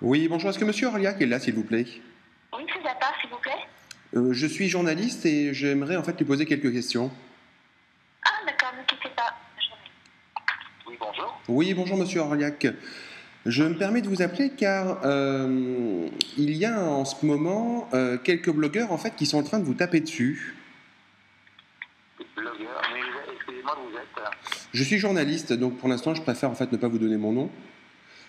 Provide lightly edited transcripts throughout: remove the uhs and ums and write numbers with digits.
Oui, bonjour, est-ce que Monsieur Orliac est là, s'il vous plaît? Oui, c'est sa part, s'il vous plaît. Je suis journaliste et j'aimerais en fait lui poser quelques questions. Ah, d'accord, ne quittez pas. Oui, bonjour. Oui, bonjour Monsieur Orliac. Je me permets de vous appeler car il y a en ce moment quelques blogueurs en fait qui sont en train de vous taper dessus. Blogueur, mais excusez-moi, vous êtes. Je suis journaliste, donc pour l'instant je préfère en fait ne pas vous donner mon nom.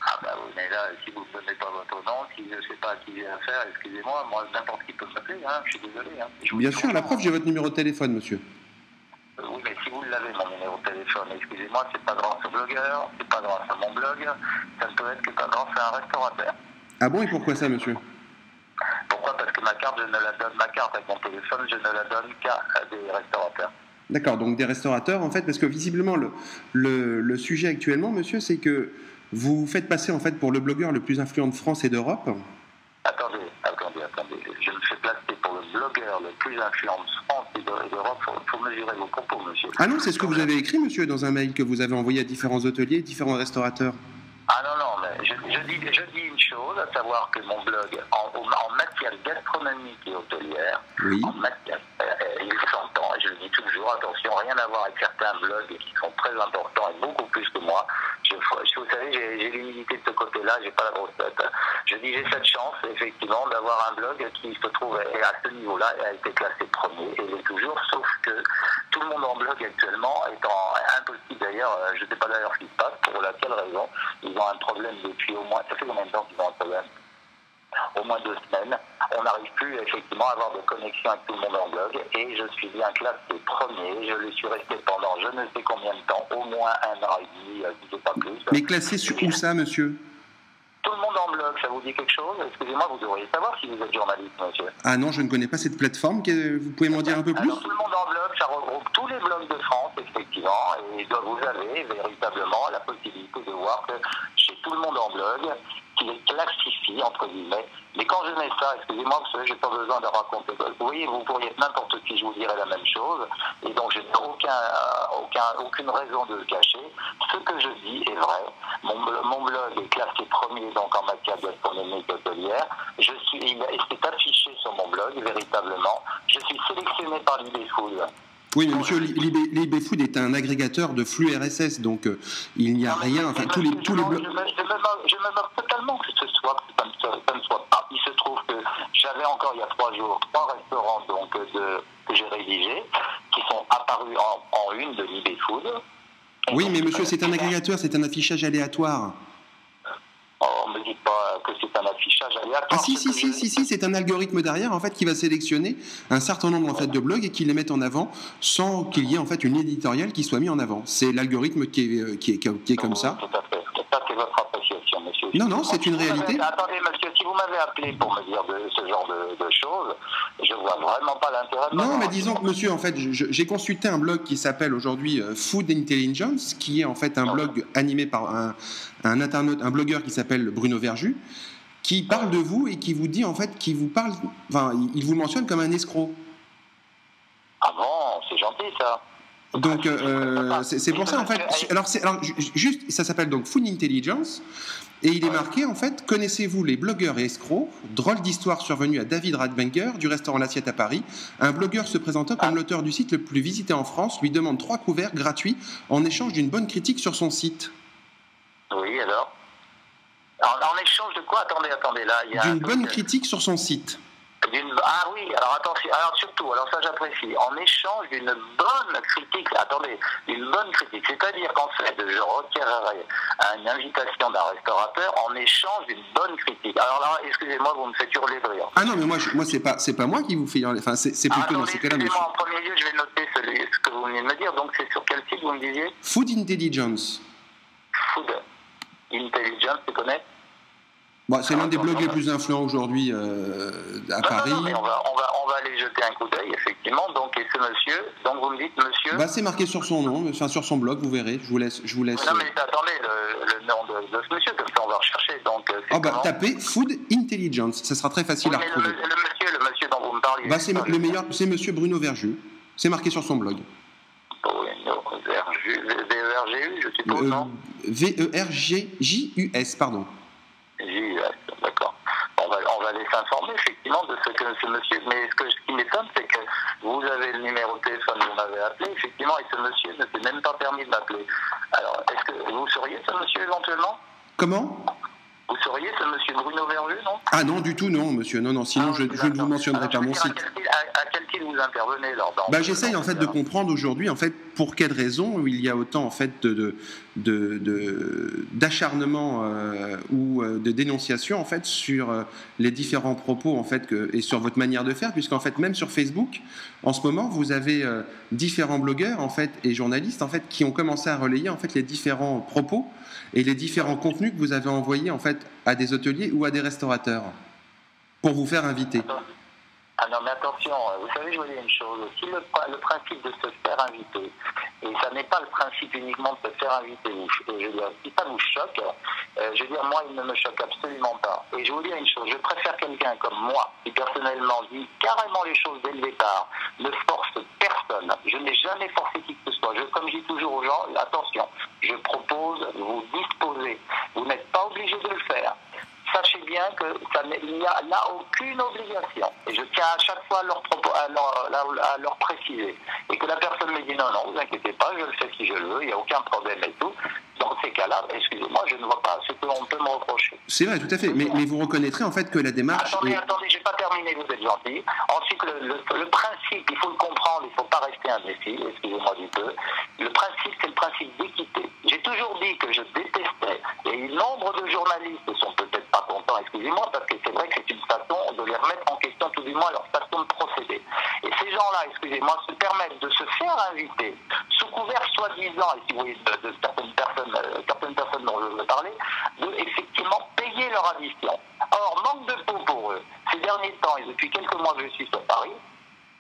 Ah, bah oui, mais là, si vous ne donnez pas votre nom, si je ne sais pas à qui j'ai affaire, excusez-moi, moi, n'importe qui peut m'appeler, hein, je suis désolé. Hein. Bien sûr, la preuve, j'ai votre numéro de téléphone, monsieur. Oui, mais si vous l'avez, mon numéro de téléphone, excusez-moi, c'est pas grâce au blogueur, c'est pas grâce à mon blog, ça ne peut être que pas grâce à un restaurateur. Ah bon, et pourquoi ça, monsieur? Pourquoi? Parce que ma carte, je ne la donne, ma carte avec mon téléphone, je ne la donne qu'à des restaurateurs. D'accord, donc des restaurateurs, en fait, parce que visiblement, le sujet actuellement, monsieur, c'est que vous faites passer, en fait, pour le blogueur le plus influent de France et d'Europe. Attendez. Je me fais placer pour le blogueur le plus influent de France et d'Europe. Il faut mesurer vos propos, monsieur. Ah non, c'est ce que vous avez écrit, monsieur, dans un mail que vous avez envoyé à différents hôteliers, différents restaurateurs. Ah non, mais je dis une chose, à savoir que mon blog, en matière gastronomique et hôtelière, Oui. en matière, il s'entend, et je le dis toujours, attention, rien à voir avec certains blogs qui sont très importants et beaucoup plus que moi. Vous savez, j'ai l'humilité de ce côté-là, j'ai pas la grosse tête. Je dis, j'ai cette chance, effectivement, d'avoir un blog qui se trouve à ce niveau-là et a été classé premier, et l'est toujours, sauf que tout le monde en blog actuellement étant impossible d'ailleurs, je ne sais pas d'ailleurs ce qui se passe, pour laquelle raison, ils ont un problème depuis au moins, ça fait combien de temps qu'ils ont un problème? Au moins 2 semaines. On n'arrive plus effectivement à avoir de connexion avec tout le monde en blog et je suis bien classé premier. Je le suis resté pendant je ne sais combien de temps, au moins 1 an et demi, si c'est pas plus. Mais classé sur où ça, monsieur? Tout le monde en blog, ça vous dit quelque chose? Excusez-moi, vous devriez savoir si vous êtes journaliste, monsieur. Ah non, je ne connais pas cette plateforme. Vous pouvez m'en dire un peu plus? Alors, tout le monde en blog, ça regroupe tous les blogs de France, effectivement, et vous avez véritablement la possibilité de voir que chez tout le monde en blog, qui les classifie, entre guillemets. Mais quand je mets ça, excusez-moi, parce que j'ai pas besoin de raconter. Oui, vous pourriez être n'importe qui, je vous dirais la même chose, et donc je n'ai aucune raison de le cacher. Ce que je dis est vrai. Mon blog est classé premier donc en matière gastronomique hôtelière. Et c'est affiché sur mon blog, véritablement. Je suis sélectionné par l'IBFood. Oui, mais monsieur, l'IBFood est un agrégateur de flux RSS, donc il n'y a rien. Enfin, tous les blogs. Je me moque totalement que ça ne soit pas. Il se trouve que j'avais encore il y a 3 jours 3 restaurants donc, que j'ai rédigés qui sont apparus en une de l'IBFood. Oui, mais monsieur, c'est un agrégateur, c'est un affichage aléatoire. Oh, ne me dites pas que c'est un affichage aléatoire. Ah si, c'est un algorithme derrière en fait qui va sélectionner un certain nombre en fait de blogs et qui les met en avant sans qu'il y ait en fait une éditoriale qui soit mise en avant. C'est l'algorithme qui est comme ça. Tout à fait. Ça, c'est votre appréciation, monsieur. Non, c'est une réalité. Attendez, monsieur, si vous m'avez appelé pour me dire ce genre de choses, je vois vraiment pas l'intérêt de... Non, mais disons que monsieur, en fait, j'ai consulté un blog qui s'appelle aujourd'hui Food Intelligence, qui est en fait un blog animé par un internaute, un blogueur qui s'appelle Bruno Verjus, qui parle de vous et qui vous dit en fait, il vous mentionne comme un escroc. Ah bon, c'est gentil ça. Donc c'est pour ça en fait. Alors juste, ça s'appelle donc Food Intelligence et il est marqué en fait: connaissez-vous les blogueurs et escrocs? Drôle d'histoire survenue à David Radwenger du restaurant L'Assiette à Paris. Un blogueur se présentant comme l'auteur du site le plus visité en France lui demande 3 couverts gratuits en échange d'une bonne critique sur son site. Oui, alors en échange de quoi? Attendez, là il y a d'une bonne critique sur son site. Ah oui, alors attention, alors ça j'apprécie, en échange d'une bonne critique, une bonne critique, c'est-à-dire qu'en fait, je retirerai une invitation d'un restaurateur en échange d'une bonne critique. Alors là, excusez-moi, vous me faites hurler de rire. Ah non, mais moi c'est pas moi qui vous fais hurler, enfin c'est plutôt dans ce cas-là, monsieur. Excusez-moi, en premier lieu, je vais noter ce que vous venez de me dire, donc c'est sur quel site vous me disiez? Food Intelligence. Food Intelligence, tu connais? Bon, c'est l'un des blogs les plus influents aujourd'hui à Paris. Non, mais on va aller jeter un coup d'œil, effectivement. Donc, et ce monsieur, donc vous me dites monsieur... Bah, c'est marqué sur son nom, enfin sur son blog, vous verrez, je vous laisse... Non, mais attendez, le nom de ce monsieur, comme ça on va rechercher. Donc, tapez Food Intelligence, ça sera très facile à retrouver. Le monsieur dont vous me parlez... Bah, c'est monsieur Bruno Verjus, c'est marqué sur son blog. Bruno Verjus, V-E-R-G-U, je suppose, non? V-E-R-G-J-U-S, pardon. J-U-S, s'informer effectivement de ce que ce monsieur. Mais ce qui m'étonne, c'est que vous avez le numéro de téléphone, vous m'avez appelé, effectivement, et ce monsieur ne s'est même pas permis de m'appeler. Alors, est-ce que vous seriez ce monsieur éventuellement? Comment? Vous seriez ce monsieur Bruno Verlu, non? Ah non, du tout, non, monsieur. Non, sinon je ne vous mentionnerai pas mon site. À quel titre vous intervenez lors j'essaye en fait de comprendre aujourd'hui en fait pour quelle raison il y a autant en fait d'acharnement ou de dénonciation en fait sur les différents propos en fait et sur votre manière de faire, puisqu'en fait même sur Facebook en ce moment vous avez différents blogueurs en fait et journalistes en fait qui ont commencé à relayer en fait les différents propos et les différents contenus que vous avez envoyés en fait à des hôteliers ou à des restaurateurs pour vous faire inviter. Ah non, mais attention, vous savez, je vous dis une chose, si le principe de se faire inviter, et ça n'est pas le principe uniquement de se faire inviter, je veux dire, si ça vous choque, je veux dire, moi, il ne me choque absolument pas. Et je vous dis une chose, je préfère quelqu'un comme moi, qui personnellement dit carrément les choses dès le départ, ne force personne, je n'ai jamais forcé qui que ce soit. Comme je dis toujours aux gens, attention, je propose, vous disposez, vous n'êtes pas obligé de le faire. Sachez bien qu'il n'y a là aucune obligation. Et je tiens à chaque fois à leur préciser. Et que la personne me dit non, vous inquiétez pas, je le fais si je le veux, il n'y a aucun problème et tout. Dans ces cas-là, excusez-moi, je ne vois pas ce qu'on peut me reprocher. C'est vrai, tout à fait. Mais vous reconnaîtreez en fait que la démarche... Attendez, je n'ai pas terminé, vous êtes gentil. Ensuite, le principe, il faut le comprendre, il ne faut pas rester imbécile, excusez-moi du peu. Le principe, c'est le principe d'équité. J'ai toujours dit que je détestais, et nombre de journalistes ne sont peut-être pas contents, excusez-moi, parce que c'est vrai que c'est une façon de les remettre en question, tout du moins leur façon de procéder. Et ces gens-là, excusez-moi, se permettent de se faire inviter, sous couvert soi-disant, et si vous voyez de certaines personnes dont je veux parler, de effectivement payer leur addition. Or, manque de peau pour eux. Ces derniers temps, et depuis quelques mois que je suis sur Paris,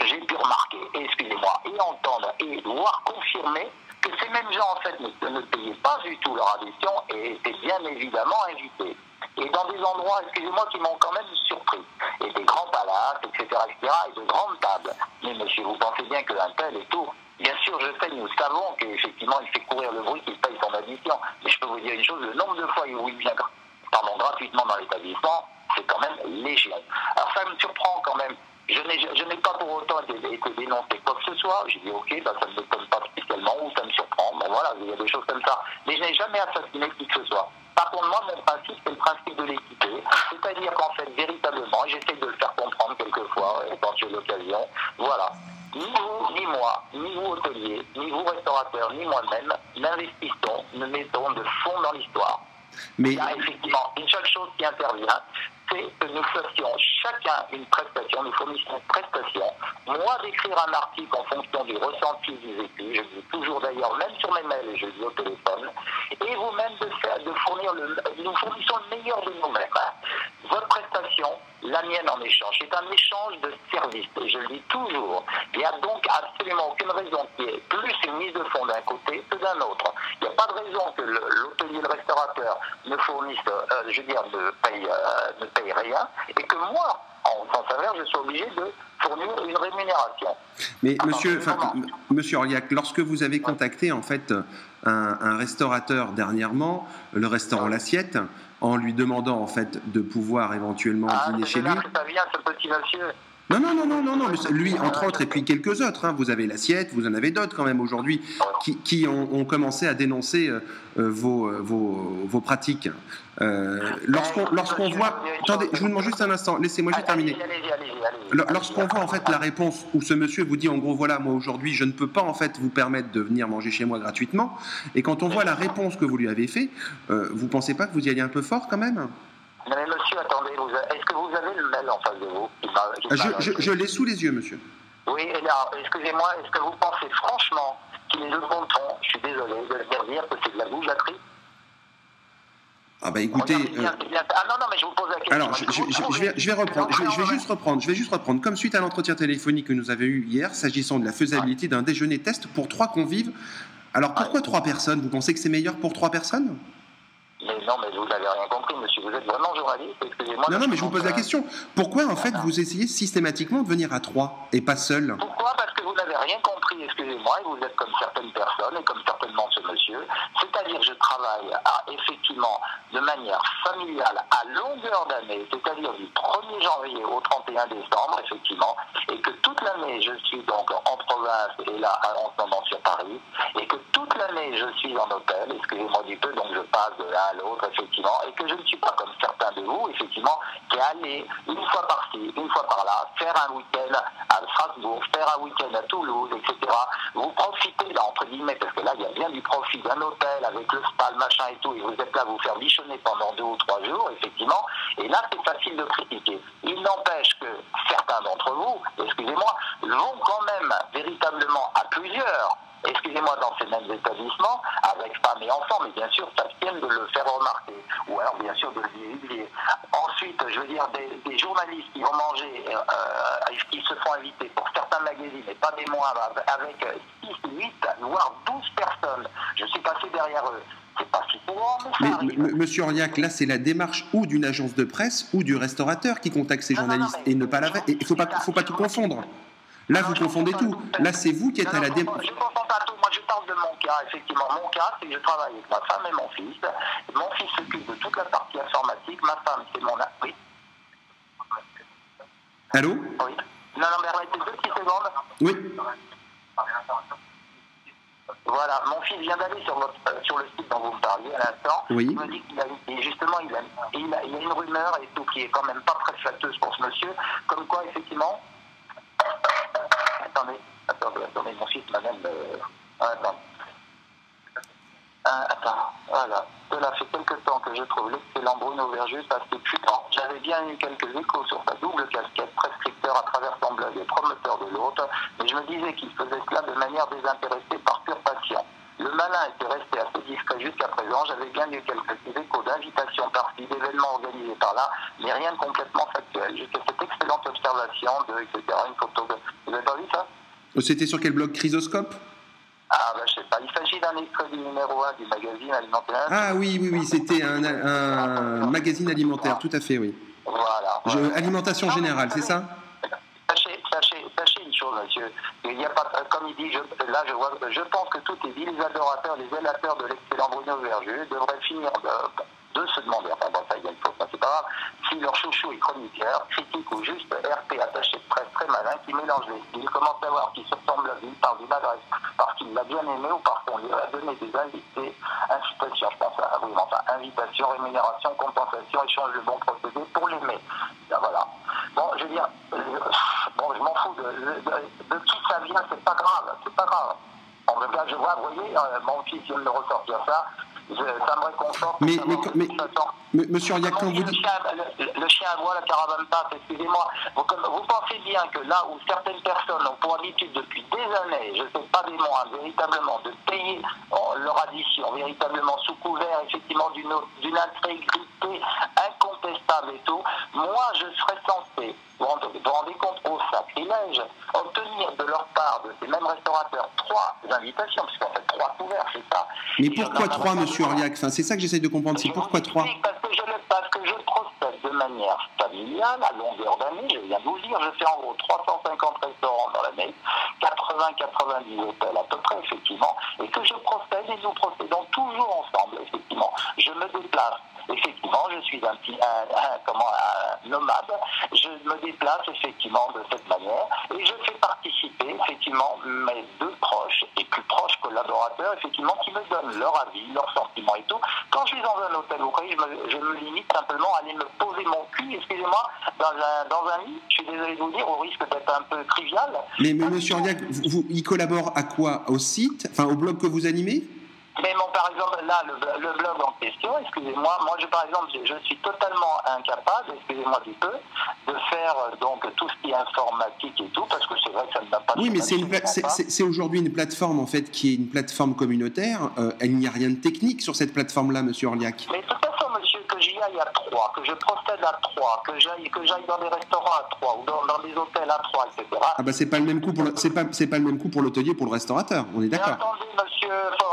j'ai pu remarquer, excusez-moi, et entendre, et voir confirmer que ces mêmes gens, en fait, ne payaient pas du tout leur addition et étaient bien évidemment invités. Et dans des endroits, excusez-moi, qui m'ont quand même surpris. Et des grands palaces, etc., et de grandes tables. Mais monsieur, vous pensez bien qu'un tel et tout, bien sûr, je sais, nous savons qu'effectivement, il fait courir le bruit qu'il paye son addition. Mais je peux vous dire une chose, le nombre de fois où il vient gratuitement dans l'établissement, c'est quand même légion. Alors ça me surprend quand même. Je n'ai pas pour autant été dénoncé quoi que ce soit. J'ai dit ok, ça ne me donne pas spécialement ou ça me surprend. Bon voilà, il y a des choses comme ça. Mais je n'ai jamais assassiné qui que ce soit. Par contre, moi, mon principe, c'est le principe de l'équité. C'est-à-dire qu'en fait, véritablement, et j'essaie de le faire comprendre quelquefois, quand j'ai l'occasion, voilà. Ni vous, ni moi, ni vous hôteliers, ni vous restaurateurs, ni moi-même, n'investissons, ne mettons de fond dans l'histoire. Mais il y a effectivement une seule chose qui intervient, c'est que nous fassions chacun une prestation, nous fournissions une prestation. Moi, d'écrire un article en fonction du ressenti du vécu, je dis toujours d'ailleurs, même sur mes mails, et je dis au téléphone, et vous-même de fournir nous fournissons le meilleur de nous-mêmes. Votre prestation, la mienne en échange, c'est un échange de services, et je le dis toujours. Il n'y a donc absolument aucune raison qu'il y ait plus une mise de fonds d'un côté que d'un autre. Il n'y a pas de raison que l'hôtelier, le restaurateur ne fournisse, ne paye rien, et que moi, en sens inverse, je suis obligé de fournir une rémunération. Mais monsieur Orliac, lorsque vous avez contacté en fait un restaurateur dernièrement, le restaurant L'Assiette, en lui demandant en fait de pouvoir éventuellement dîner chez lui. C'est pas bien ce petit monsieur. Non, lui, entre autres, et puis quelques autres. Vous avez l'Assiette, vous en avez d'autres quand même aujourd'hui qui ont commencé à dénoncer vos pratiques. Lorsqu'on voit... Attendez, je vous demande juste un instant, laissez-moi juste terminer. Allez. Lorsqu'on voit en fait la réponse où ce monsieur vous dit en gros, voilà, moi aujourd'hui, je ne peux pas en fait vous permettre de venir manger chez moi gratuitement, et quand on voit la réponse que vous lui avez fait, vous pensez pas que vous y allez un peu fort quand même ? Mais monsieur, attendez, est-ce que vous avez le mail en face de vous Je l'ai sous les yeux, monsieur. Oui, et là, excusez-moi, est-ce que vous pensez franchement qu'il est de bon ton, je suis désolé de le dire, que c'est de la bougeatterie? Ah bah écoutez... Ah non, mais je vous pose la question. Alors, je vais reprendre. Je vais juste reprendre. Comme suite à l'entretien téléphonique que nous avions eu hier, s'agissant de la faisabilité d'un déjeuner test pour 3 convives. Alors pourquoi 3 personnes? Vous pensez que c'est meilleur pour 3 personnes? Mais non, mais vous n'avez rien compris, monsieur. Vous êtes vraiment journaliste, excusez-moi. Non, mais je vous pose la question. Pourquoi, en fait, vous essayez systématiquement de venir à 3 et pas seul? Pourquoi? Parce que vous n'avez rien compris, excusez-moi, et vous êtes comme certaines personnes, et comme certainement ce monsieur, c'est-à-dire que je travaille effectivement de manière familiale à longueur d'année, c'est-à-dire du 1er janvier au 31 décembre, effectivement, et que toute l'année je suis donc en province et là en ce moment sur Paris, et que toute l'année je suis en hôtel, excusez-moi du peu, donc je passe de l'un à l'autre, effectivement, et que je ne suis pas comme certains de vous, effectivement, qui est allé une fois par-ci, une fois par-là, faire un week-end à Strasbourg, faire un week-end à Toulouse, etc. Vous profitez là, entre guillemets, parce que là, il y a bien du profit d'un hôtel avec le spa, le machin et tout, et vous êtes là à vous faire bichonner pendant 2 ou 3 jours, effectivement, et là, c'est facile de critiquer. Il n'empêche que certains d'entre vous, excusez-moi, vont quand même véritablement à plusieurs, excusez-moi, dans ces mêmes établissements, avec femmes et enfants, mais bien sûr, s'abstiennent de le faire remarquer, ou alors bien sûr de le divulguer. Ensuite, je veux dire, des journalistes qui vont manger, qui se font inviter pour certains magazines, et pas des moindres, avec 6, 8, voire 12 personnes. Je suis passé derrière eux. C'est pas si courant, mais ça arrive. Monsieur Orliac, là, c'est la démarche ou d'une agence de presse ou du restaurateur qui contacte ces journalistes, et ne pas la... Il ne faut pas tout confondre. Là, vous confondez tout. Là, c'est vous qui êtes à la démarche. Je ne confonds pas tout. Moi, je parle de mon cas, effectivement. Mon cas, c'est que je travaille avec ma femme et mon fils. Mon fils s'occupe de toute la partie informatique. Ma femme, c'est mon... Oui. Allô? Oui. Non, mais arrêtez 2 petites secondes. Oui. Voilà, mon fils vient d'aller sur le site dont vous me parliez à l'instant. Oui. Il me dit qu'il a, et justement, il y a une rumeur et tout qui est quand même pas très flatteuse pour ce monsieur, comme quoi, effectivement... Attendez, mon fils m'a même... Attends, voilà. Cela fait quelque temps que je trouve l'excellent Bruno Verjus assez puissant. J'avais bien eu quelques échos sur sa double casquette, prescripteur à travers son blog et promoteur de l'autre, mais je me disais qu'il faisait cela de manière désintéressée par pure passion. Le malin était resté assez discret jusqu'à présent. J'avais bien eu quelques échos d'invitations par-ci, d'événements organisés par-là, mais rien de complètement factuel. J'ai fait cette excellente observation de, etc., une photo de... Vous avez pas vu ça? C'était sur quel blog? Chrysoscope? Ah, ben, je sais pas. Il s'agit d'un extrait du numéro 1 du magazine alimentaire. Ah oui, c'était un magazine alimentaire, tout à fait, oui. Voilà. Alimentation générale, c'est ça? Sachez une chose, monsieur. Il n'y a pas, comme il dit, je pense que tous les adorateurs, les zélateurs de l'excellent Bruno Verjus devraient finir de se demander, enfin bon, ça, il y a une faute, c'est pas grave, si leur chouchou est chroniqueur, critique ou juste RP attaché de presse très malin qui mélange les styles, comment savoir qui se ressemble à lui par une adresse, parce qu'il l'a bien aimé ou par son lieu, a donné des invités, incitations, je pense à, oui, enfin, invitation, rémunération, compensation, échange de bons procédés pour l'aimer. Ben, voilà. Bon, je veux dire, bon, je m'en fous de qui ça vient, c'est pas grave. En tout cas, je vois, vous voyez, mon fils vient de me ressortir ça. Ça me réconforte. Mais monsieur Orliac, quand vous dites... Le chien aboie, la caravane passe, excusez-moi. Vous pensez bien que là où certaines personnes ont pour habitude depuis des années, je ne sais pas des mois, véritablement, de payer leur addition, véritablement sous couvert, effectivement, d'une intégrité incontestable et tout, moi, je serais censé, vous vous rendez compte, au sacrilège, obtenir de leur part, de ces mêmes restaurateurs, 3 invitations, puisqu'en fait 3 couverts, c'est ça. Mais pourquoi 3, monsieur Orliac? Enfin, c'est ça que j'essaye de comprendre, c'est pourquoi 3? Parce que je procède de manière familiale, à longueur d'année, je viens de vous le dire, je fais en gros 350 restaurants dans l'année, 80-90 hôtels à peu près, effectivement, et que je procède, et nous procédons toujours ensemble, effectivement. Je me déplace. Effectivement, je suis un nomade. Je me déplace effectivement de cette manière et je fais participer effectivement mes 2 proches et plus proches collaborateurs effectivement qui me donnent leur avis, leurs sentiments et tout. Quand je suis dans un hôtel ou je me limite simplement à aller me poser mon cul, excusez-moi, dans un lit. Je suis désolé de vous dire, au risque d'être un peu trivial. Mais monsieur Orliac, il collabore à quoi? Au site, enfin au blog que vous animez? Mais bon, par exemple, là, le blog en question, excusez-moi, moi, par exemple, je suis totalement incapable, excusez-moi du peu, de faire donc tout ce qui est informatique et tout, parce que c'est vrai que ça ne m'a pas... Oui, mais c'est aujourd'hui une plateforme, en fait, qui est une plateforme communautaire. Il n'y a rien de technique sur cette plateforme-là, monsieur Orliac. Mais de toute façon, monsieur, que j'y aille à 3, que je procède à 3, que j'aille dans des restaurants à 3, ou dans des hôtels à 3, etc. Ah bah c'est pas le même coup pour l'hôtelier, pour le restaurateur, on est d'accord. Mais attendez, monsieur, faut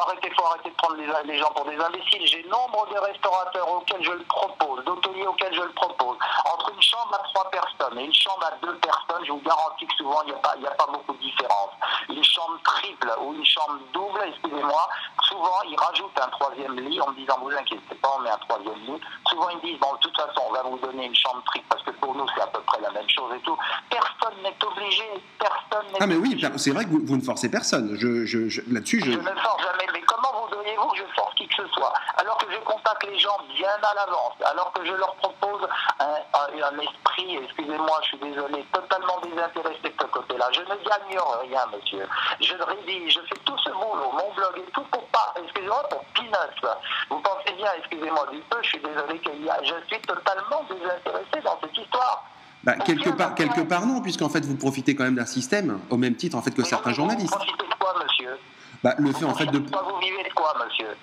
arrêter de prendre les gens pour des imbéciles. J'ai nombre de restaurateurs auxquels je le propose, d'hôteliers auxquels je le propose. Entre une chambre à 3 personnes et une chambre à 2 personnes, je vous garantis que souvent il n'y a pas beaucoup de différence. Une chambre triple ou une chambre double, excusez-moi, souvent ils rajoutent un 3e lit en me disant vous inquiétez pas, on met un 3e lit. Souvent ils disent bon de toute façon on va vous donner une chambre triple parce que pour nous c'est à peu près la même chose et tout. Personne n'est obligé, personne n'est mais oui, obligé. c'est vrai que vous ne forcez personne. Là-dessus, Je ne force jamais, mais comment voudriez-vous que je force qui que ce soit? Alors que je contacte les gens bien à l'avance, alors que je leur propose un esprit, excusez-moi, je suis désolé, totalement désintéressé de ce côté-là. Je ne gagne rien, monsieur. Je rédige, je fais tout ce boulot, mon blog et tout pour pas, excusez-moi, pour peanuts. Vous pensez bien, excusez-moi du peu, je suis désolé je suis totalement désintéressé dans cette histoire. Bah, quelque part non, puisqu'en fait vous profitez quand même d'un système, au même titre en fait que certains journalistes. Vous profitez de quoi, monsieur? Bah, le fait en fait de... Vous vivez de quoi, monsieur?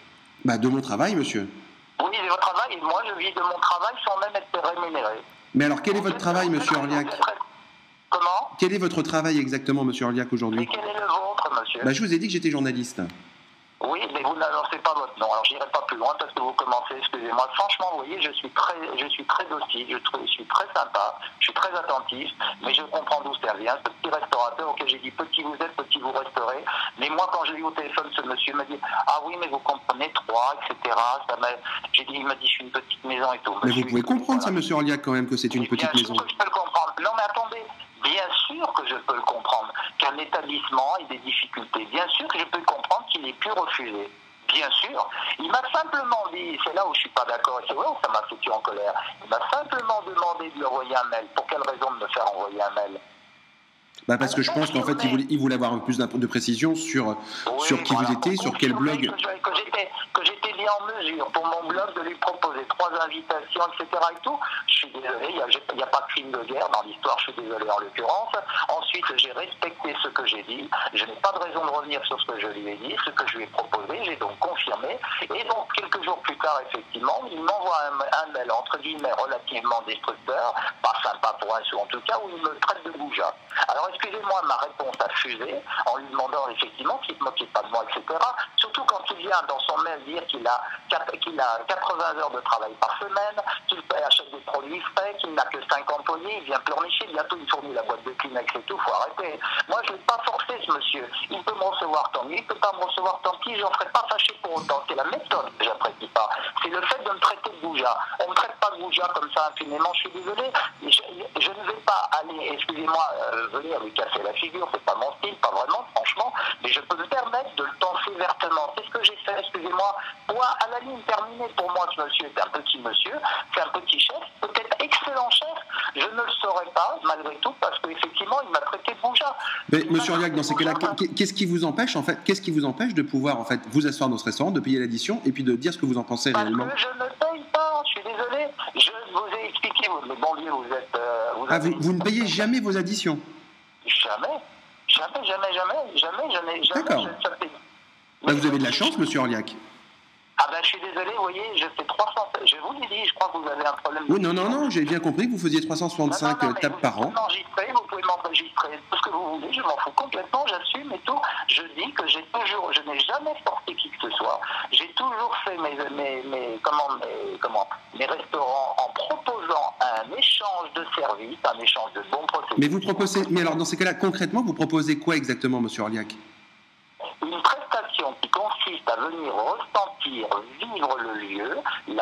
Bah, de mon travail, monsieur. Oui, de votre travail, et moi je vis de mon travail sans même être rémunéré. Mais alors quel est votre travail, monsieur Orliac? Comment? Quel est votre travail exactement, monsieur Orliac, aujourd'hui? Mais quel est le vôtre, monsieur? Bah, je vous ai dit que j'étais journaliste. Oui, mais vous n'annoncez pas votre nom. Alors, j'irai pas plus loin parce que vous commencez, excusez-moi. Franchement, vous voyez, je suis très docile, je suis très sympa, je suis très attentif, mais je comprends d'où ça vient. Ce petit restaurateur auquel j'ai dit petit vous êtes, petit vous resterez. Mais moi, quand je l'ai eu au téléphone, ce monsieur m'a dit ah oui, mais vous comprenez 3, etc. Il m'a dit je suis une petite maison et tout. Mais vous pouvez comprendre ça, monsieur Orliac, quand même, que c'est une petite maison. Bien sûr que je peux le comprendre. Non, mais attendez. Bien sûr que je peux le comprendre, qu'un établissement ait des difficultés. Bien sûr que je peux le comprendre qu'il ait pu refuser. Bien sûr. Il m'a simplement dit, c'est là où je ne suis pas d'accord, et c'est vrai où ça m'a foutu en colère, il m'a simplement demandé de lui envoyer un mail. Pour quelle raison de me faire envoyer un mail? Bah parce que je pense qu'en fait, il voulait avoir un peu plus de précision sur qui vous étiez, sur quel blog. Que j'étais bien en mesure pour mon blog de lui proposer 3 invitations, etc. et tout. Je suis désolé, il n'y a pas de crime de guerre dans l'histoire, je suis désolé en l'occurrence. Ensuite, j'ai respecté ce que j'ai dit. Je n'ai pas de raison de revenir sur ce que je lui ai dit, ce que je lui ai proposé. J'ai donc confirmé. Et donc, quelques jours plus tard, effectivement, il m'envoie un mail, entre guillemets, relativement destructeur, pas sympa pour un sou en tout cas, où il me traite de goujat. Alors, excusez-moi, ma réponse a fusé en lui demandant effectivement qu'il ne se moquait pas de moi, etc. Surtout quand il vient dans son mail dire qu'il a 80 heures de travail par semaine, qu'il achète des produits frais, qu'il n'a que 5 employés, il vient pleurnicher, bientôt il fournit la boîte de Kleenex et tout, faut arrêter. Moi, je ne vais pas forcer ce monsieur. Il peut me recevoir tant mieux, il ne peut pas me recevoir tant pis, je n'en serai pas fâché pour autant. C'est la méthode que j'apprécie pas. C'est le fait de me traiter de goujat. On ne me traite pas de goujat comme ça impunément, je suis désolé. Je ne vais pas aller, excusez-moi, venir lui casser la figure, c'est pas mon style, pas vraiment, franchement, mais je peux me permettre de le penser vertement. C'est ce que j'ai fait, excusez-moi. Moi, à la ligne terminée, pour moi, ce monsieur est un petit monsieur, c'est un petit chef, peut-être excellent chef, je ne le saurais pas, malgré tout, parce qu'effectivement, il m'a traité de goujat. Mais monsieur Orliac, dans ces cas-là, qu'est-ce qui vous empêche, en fait, de pouvoir, en fait, vous asseoir dans ce restaurant, de payer l'addition, et puis de dire ce que vous en pensez réellement? Parce que je ne paye pas, je suis désolé, je vous ai expliqué, mais bon Dieu, vous êtes... vous ne payez jamais vos additions? Jamais. D'accord. Bah, vous avez de la chance, monsieur Orliac. Ah ben je suis désolé, vous voyez, je fais 300... Je vous l'ai dit, je crois que vous avez un problème... Oui, non, j'ai bien compris que vous faisiez 365 tapes par an. Vous pouvez m'enregistrer tout ce que vous voulez, je m'en fous complètement, j'assume et tout. Je dis que je n'ai jamais forcé qui que ce soit. J'ai toujours fait mes restaurants en proposant un échange de services, un échange de bons procédés. Mais alors dans ces cas-là, concrètement, vous proposez quoi exactement, monsieur Orliac? Une prestation qui consiste à venir ressentir, vivre le lieu, si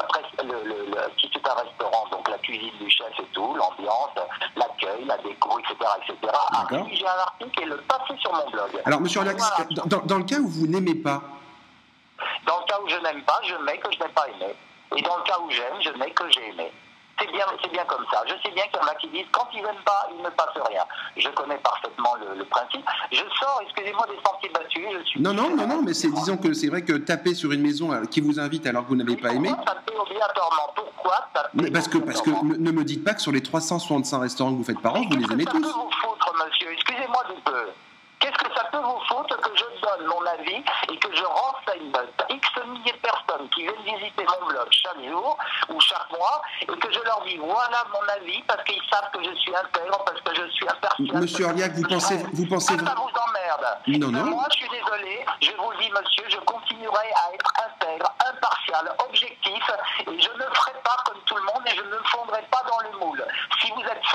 c'est un restaurant, donc la cuisine du chef et tout, l'ambiance, l'accueil, la déco, etc., à rédiger un article et le passer sur mon blog. Alors, monsieur Orliac, dans le cas où vous n'aimez pas... Dans le cas où je n'aime pas, je mets que je n'ai pas aimé. Et dans le cas où j'aime, je mets que j'ai aimé. C'est bien comme ça. Je sais bien qu'il y en a qui disent quand ils n'aiment pas, il ne passe rien. Je connais parfaitement le principe. Je sors, excusez-moi, des sentiers battus. Non, mais disons que c'est vrai que taper sur une maison qui vous invite alors que vous n'avez pas aimé. Pourquoi taper obligatoirement? Pourquoi taper? Parce que ne me dites pas que sur les 365 restaurants que vous faites par an, vous les aimez tous. Qu'est-ce que ça peut vous foutre, monsieur? Excusez-moi du peu. Qu'est-ce que ça peut vous foutre que je donne mon avis et que je renseigne X milliers de personnes qui viennent visiter mon blog chaque jour ou chaque mois et que je leur dis voilà mon avis parce qu'ils savent que je suis intègre, parce que je suis impartial. Monsieur Orliac, vous pensez... Ça vous emmerde. Non. Moi, je suis désolé, je vous le dis, monsieur, je continuerai à être intègre, impartial, objectif et je ne ferai pas comme tout le monde et je ne me fondrai pas dans le moule. Si vous êtes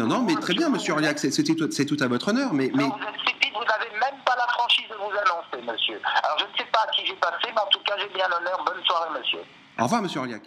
Non, mais très bien, monsieur Orliac, c'est tout à votre honneur, mais... Non, vous êtes stupide, vous n'avez même pas la franchise de vous annoncer, monsieur. Alors, je ne sais pas à qui j'ai passé, mais en tout cas, j'ai bien l'honneur. Bonne soirée, monsieur. Au revoir, monsieur Orliac.